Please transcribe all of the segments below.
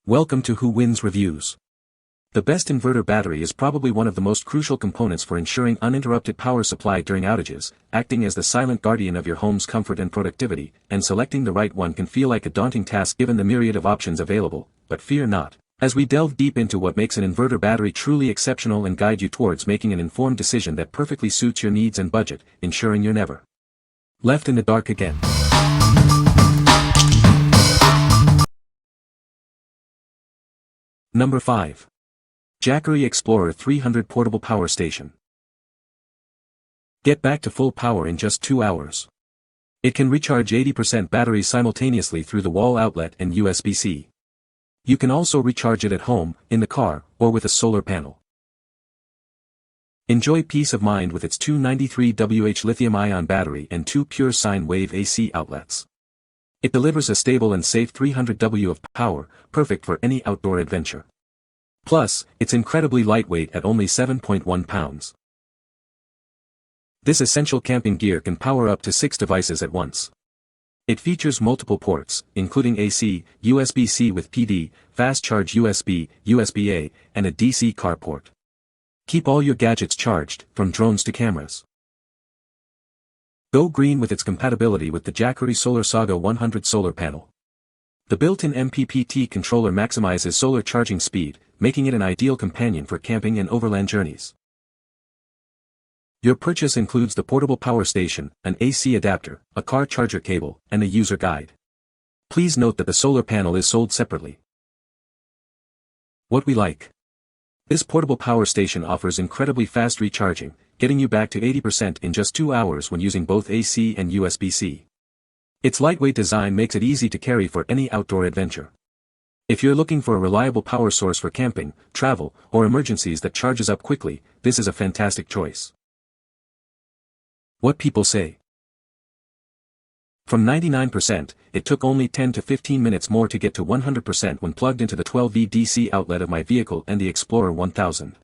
Welcome to Who Wins Reviews. The best inverter battery is probably one of the most crucial components for ensuring uninterrupted power supply during outages, acting as the silent guardian of your home's comfort and productivity, and selecting the right one can feel like a daunting task given the myriad of options available, but fear not. As we delve deep into what makes an inverter battery truly exceptional and guide you towards making an informed decision that perfectly suits your needs and budget, ensuring you're never left in the dark again. Number 5. Jackery Explorer 300 Portable Power Station. Get back to full power in just 2 hours. It can recharge 80% batteries simultaneously through the wall outlet and USB-C. You can also recharge it at home, in the car, or with a solar panel. Enjoy peace of mind with its 293 Wh lithium-ion battery and 2 pure sine wave AC outlets. It delivers a stable and safe 300 W of power, perfect for any outdoor adventure. Plus, it's incredibly lightweight at only 7.1 pounds. This essential camping gear can power up to 6 devices at once. It features multiple ports, including AC, USB-C with PD, fast charge USB, USB-A, and a DC car port. Keep all your gadgets charged, from drones to cameras. Go green with its compatibility with the Jackery Solar Saga 100 solar panel. The built-in MPPT controller maximizes solar charging speed, making it an ideal companion for camping and overland journeys. Your purchase includes the portable power station, an AC adapter, a car charger cable, and a user guide. Please note that the solar panel is sold separately. What we like. This portable power station offers incredibly fast recharging, getting you back to 80% in just 2 hours when using both AC and USB-C. Its lightweight design makes it easy to carry for any outdoor adventure. If you're looking for a reliable power source for camping, travel, or emergencies that charges up quickly, this is a fantastic choice. What people say. From 99%, it took only 10 to 15 minutes more to get to 100% when plugged into the 12V DC outlet of my vehicle and the Explorer 1000.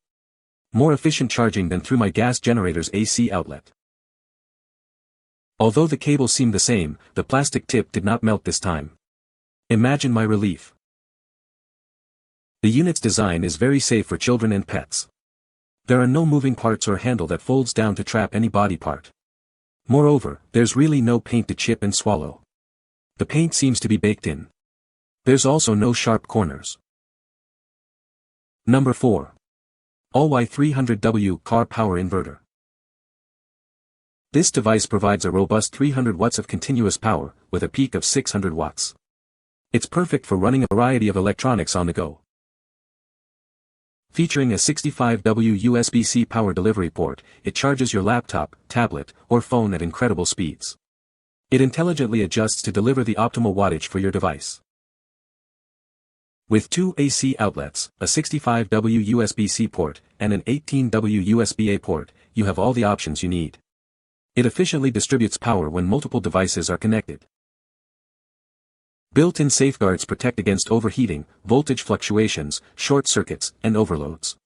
More efficient charging than through my gas generator's AC outlet. Although the cable seemed the same, the plastic tip did not melt this time. Imagine my relief. The unit's design is very safe for children and pets. There are no moving parts or handle that folds down to trap any body part. Moreover, there's really no paint to chip and swallow. The paint seems to be baked in. There's also no sharp corners. Number 4. ALLWEI 300W Car Power Inverter. This device provides a robust 300 watts of continuous power, with a peak of 600 watts. It's perfect for running a variety of electronics on the go. Featuring a 65W USB-C power delivery port, it charges your laptop, tablet, or phone at incredible speeds. It intelligently adjusts to deliver the optimal wattage for your device. With 2 AC outlets, a 65W USB-C port, and an 18W USB-A port, you have all the options you need. It efficiently distributes power when multiple devices are connected. Built-in safeguards protect against overheating, voltage fluctuations, short circuits, and overloads.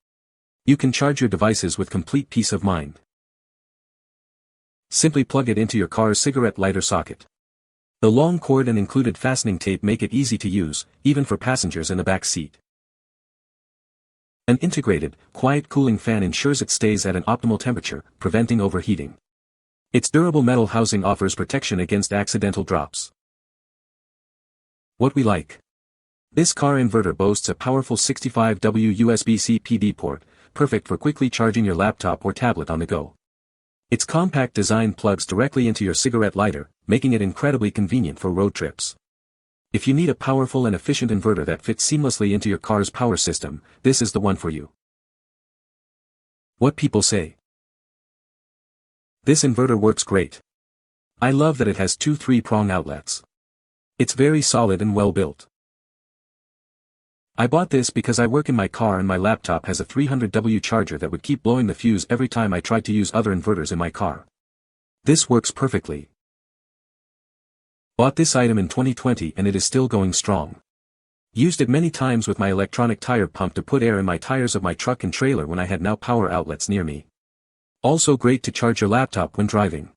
You can charge your devices with complete peace of mind. Simply plug it into your car's cigarette lighter socket. The long cord and included fastening tape make it easy to use, even for passengers in the back seat. An integrated, quiet cooling fan ensures it stays at an optimal temperature, preventing overheating. Its durable metal housing offers protection against accidental drops. What we like. This car inverter boasts a powerful 65W USB-C PD port, perfect for quickly charging your laptop or tablet on the go. Its compact design plugs directly into your cigarette lighter, making it incredibly convenient for road trips. If you need a powerful and efficient inverter that fits seamlessly into your car's power system, this is the one for you. What people say. This inverter works great. I love that it has 2 3-prong outlets. It's very solid and well built. I bought this because I work in my car and my laptop has a 300W charger that would keep blowing the fuse every time I tried to use other inverters in my car. This works perfectly. Bought this item in 2020 and it is still going strong. Used it many times with my electronic tire pump to put air in my tires of my truck and trailer when I had no power outlets near me. Also great to charge your laptop when driving.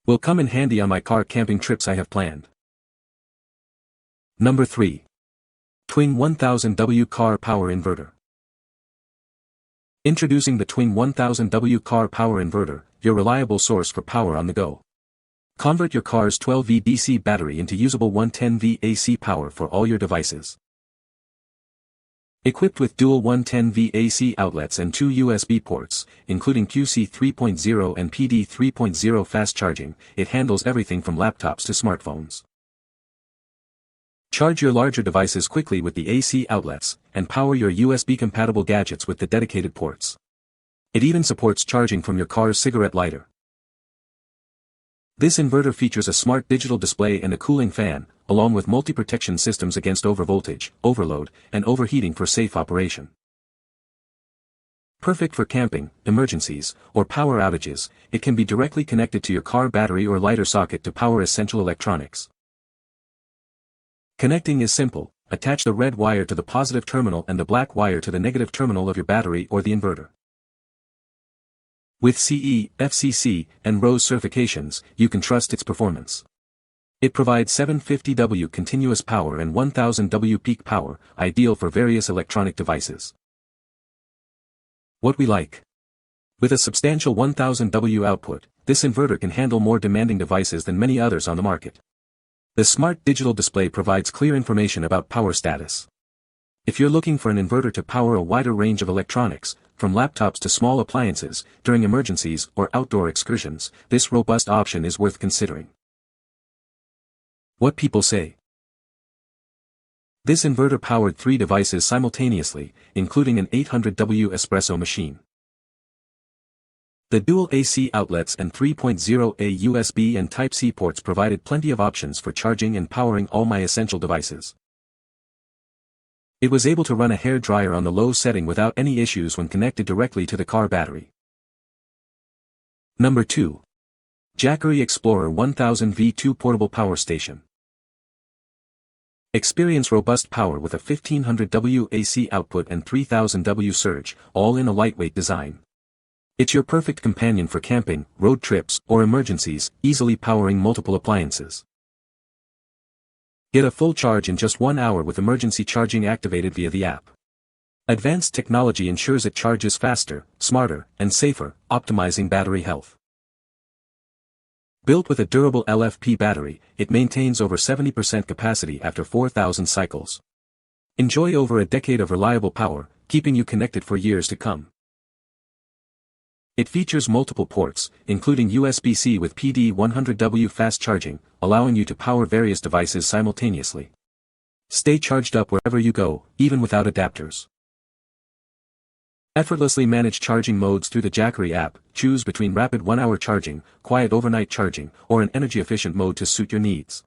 Will come in handy on my car camping trips I have planned. Number 3. TWING 1000W Car Power Inverter. Introducing the TWING 1000W Car Power Inverter, your reliable source for power on the go. Convert your car's 12V DC battery into usable 110V AC power for all your devices. Equipped with dual 110V AC outlets and 2 USB ports, including QC 3.0 and PD 3.0 fast charging, it handles everything from laptops to smartphones. Charge your larger devices quickly with the AC outlets, and power your USB-compatible gadgets with the dedicated ports. It even supports charging from your car's cigarette lighter. This inverter features a smart digital display and a cooling fan, along with multi-protection systems against overvoltage, overload, and overheating for safe operation. Perfect for camping, emergencies, or power outages, it can be directly connected to your car battery or lighter socket to power essential electronics. Connecting is simple. Attach the red wire to the positive terminal and the black wire to the negative terminal of your battery or the inverter. With CE, FCC, and RoHS certifications, you can trust its performance. It provides 750W continuous power and 1000W peak power, ideal for various electronic devices. What we like. With a substantial 1000W output, this inverter can handle more demanding devices than many others on the market. The smart digital display provides clear information about power status. If you're looking for an inverter to power a wider range of electronics, from laptops to small appliances, during emergencies or outdoor excursions, this robust option is worth considering. What people say. This inverter powered 3 devices simultaneously, including an 800W espresso machine. The dual AC outlets and 3.0A USB and Type-C ports provided plenty of options for charging and powering all my essential devices. It was able to run a hair dryer on the low setting without any issues when connected directly to the car battery. Number 2. Jackery Explorer 1000 V2 Portable Power Station. Experience robust power with a 1500W AC output and 3000W surge, all in a lightweight design. It's your perfect companion for camping, road trips, or emergencies, easily powering multiple appliances. Get a full charge in just 1 hour with emergency charging activated via the app. Advanced technology ensures it charges faster, smarter, and safer, optimizing battery health. Built with a durable LFP battery, it maintains over 70% capacity after 4,000 cycles. Enjoy over a decade of reliable power, keeping you connected for years to come. It features multiple ports, including USB-C with PD 100W fast charging, allowing you to power various devices simultaneously. Stay charged up wherever you go, even without adapters. Effortlessly manage charging modes through the Jackery app. Choose between rapid 1-hour charging, quiet overnight charging, or an energy-efficient mode to suit your needs.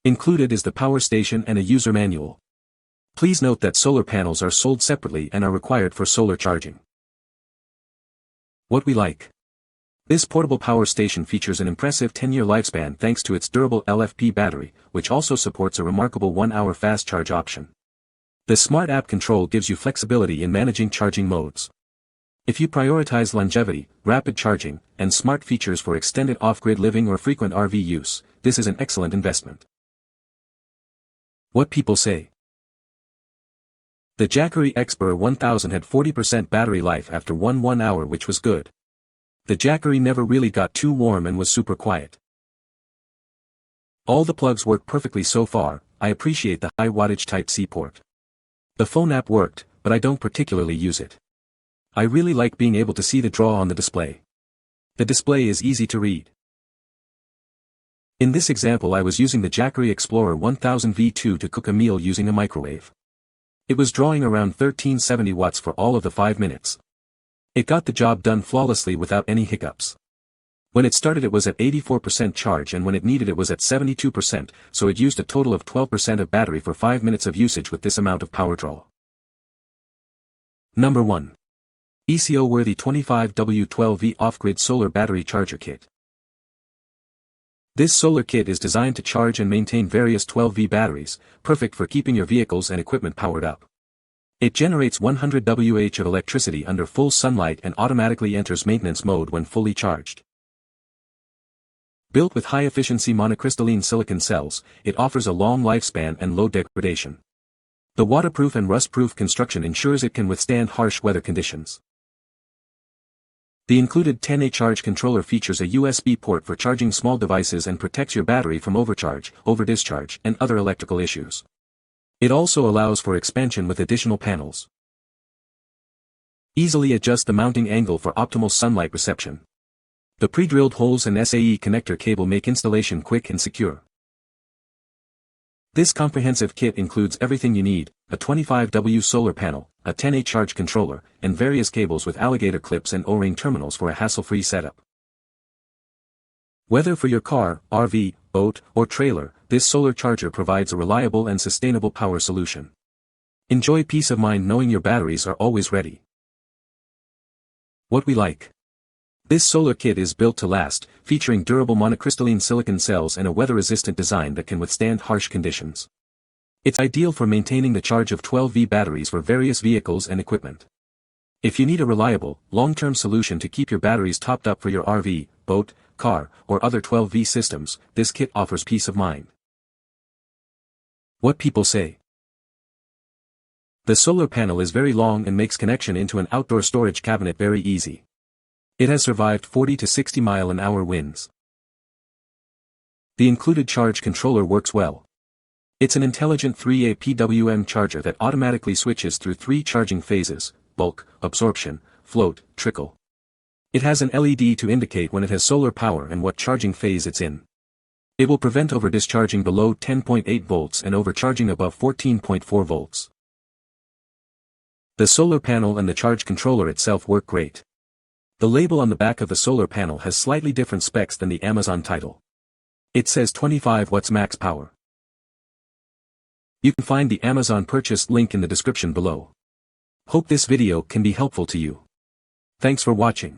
Included is the power station and a user manual. Please note that solar panels are sold separately and are required for solar charging. What we like. This portable power station features an impressive 10-year lifespan thanks to its durable LFP battery, which also supports a remarkable 1-hour fast charge option. The smart app control gives you flexibility in managing charging modes. If you prioritize longevity, rapid charging, and smart features for extended off-grid living or frequent RV use, this is an excellent investment. What people say. The Jackery Explorer 1000 had 40% battery life after 1 hour, which was good. The Jackery never really got too warm and was super quiet. All the plugs work perfectly so far. I appreciate the high wattage Type-C port. The phone app worked, but I don't particularly use it. I really like being able to see the draw on the display. The display is easy to read. In this example, I was using the Jackery Explorer 1000 V2 to cook a meal using a microwave. It was drawing around 1370 watts for all of the 5 minutes. It got the job done flawlessly without any hiccups. When it started it was at 84% charge, and when it needed it was at 72%, so it used a total of 12% of battery for 5 minutes of usage with this amount of power draw. Number 1. ECO-worthy 25W12V off-grid solar battery charger kit. This solar kit is designed to charge and maintain various 12V batteries, perfect for keeping your vehicles and equipment powered up. It generates 100 Wh of electricity under full sunlight and automatically enters maintenance mode when fully charged. Built with high-efficiency monocrystalline silicon cells, it offers a long lifespan and low degradation. The waterproof and rust-proof construction ensures it can withstand harsh weather conditions. The included 10A charge controller features a USB port for charging small devices and protects your battery from overcharge, overdischarge, and other electrical issues. It also allows for expansion with additional panels. Easily adjust the mounting angle for optimal sunlight reception. The pre-drilled holes and SAE connector cable make installation quick and secure. This comprehensive kit includes everything you need: a 25W solar panel, a 10A charge controller, and various cables with alligator clips and O-ring terminals for a hassle-free setup. Whether for your car, RV, boat, or trailer, this solar charger provides a reliable and sustainable power solution. Enjoy peace of mind knowing your batteries are always ready. What we like. This solar kit is built to last, featuring durable monocrystalline silicon cells and a weather-resistant design that can withstand harsh conditions. It's ideal for maintaining the charge of 12V batteries for various vehicles and equipment. If you need a reliable, long-term solution to keep your batteries topped up for your RV, boat, car, or other 12V systems, this kit offers peace of mind. What people say. The solar panel is very long and makes connection into an outdoor storage cabinet very easy. It has survived 40 to 60 mile-an-hour winds. The included charge controller works well. It's an intelligent 3A PWM charger that automatically switches through 3 charging phases: bulk, absorption, float, trickle. It has an LED to indicate when it has solar power and what charging phase it's in. It will prevent overdischarging below 10.8 volts and overcharging above 14.4 volts. The solar panel and the charge controller itself work great. The label on the back of the solar panel has slightly different specs than the Amazon title. It says 25 watts max power. You can find the Amazon purchase link in the description below. Hope this video can be helpful to you. Thanks for watching.